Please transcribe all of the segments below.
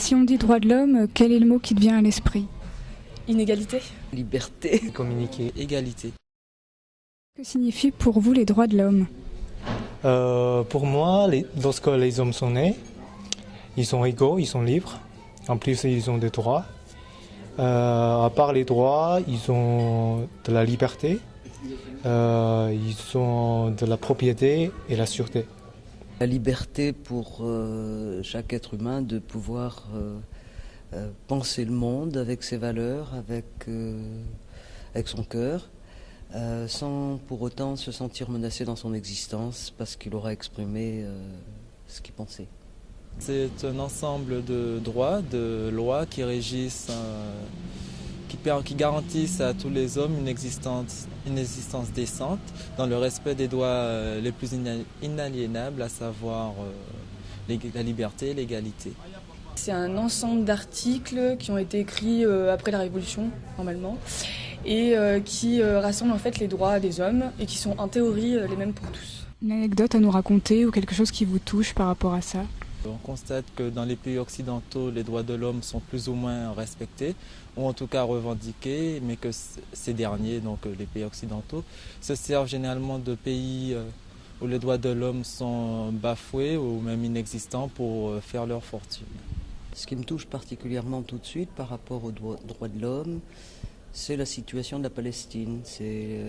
Si on dit droits de l'homme, quel est le mot qui te vient à l'esprit? Inégalité. Liberté. Communiquer. Égalité. Que signifient pour vous les droits de l'homme? Pour moi, lorsque les hommes sont nés, ils sont égaux, ils sont libres. En plus, ils ont des droits. À part les droits, ils ont de la liberté, ils ont de la propriété et la sûreté. La liberté pour chaque être humain de pouvoir penser le monde avec ses valeurs, avec son cœur, sans pour autant se sentir menacé dans son existence parce qu'il aura exprimé ce qu'il pensait. C'est un ensemble de droits, de lois qui régissent, qui garantissent à tous les hommes une existence décente dans le respect des droits les plus inaliénables, à savoir la liberté et l'égalité. C'est un ensemble d'articles qui ont été écrits après la Révolution, normalement, et qui rassemblent en fait les droits des hommes et qui sont en théorie les mêmes pour tous. Une anecdote à nous raconter ou quelque chose qui vous touche par rapport à ça? On constate que dans les pays occidentaux, les droits de l'homme sont plus ou moins respectés, ou en tout cas revendiqués, mais que ces derniers, donc les pays occidentaux, se servent généralement de pays où les droits de l'homme sont bafoués ou même inexistants pour faire leur fortune. Ce qui me touche particulièrement tout de suite par rapport aux droits de l'homme, c'est la situation de la Palestine. C'est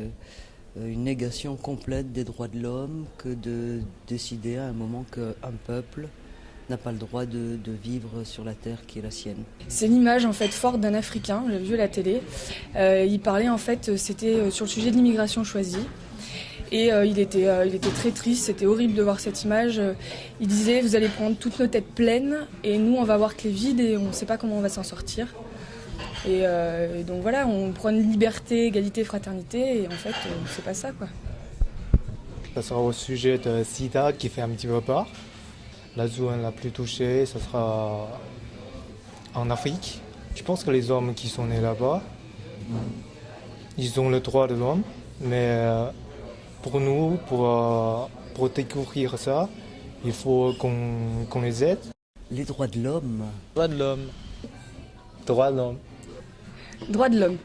une négation complète des droits de l'homme que de décider à un moment qu'un peuple n'a pas le droit de vivre sur la terre qui est la sienne. C'est l'image en fait forte d'un Africain, j'ai vu à la télé. Il parlait en fait, c'était sur le sujet de l'immigration choisie. Et il était très triste, c'était horrible de voir cette image. Il disait, vous allez prendre toutes nos têtes pleines et nous on va voir que les vides et on ne sait pas comment on va s'en sortir. Et donc voilà, on prend une liberté, égalité, fraternité et en fait c'est pas ça quoi. Ça sera au sujet de SIDA qui fait un petit peu peur. La zone la plus touchée, ce sera en Afrique. Je pense que les hommes qui sont nés là-bas, ils ont le droit de l'homme, mais pour nous, pour découvrir ça, il faut qu'on les aide. Les droits de l'homme. Droits de l'homme. Droit de l'homme. Droits de l'homme.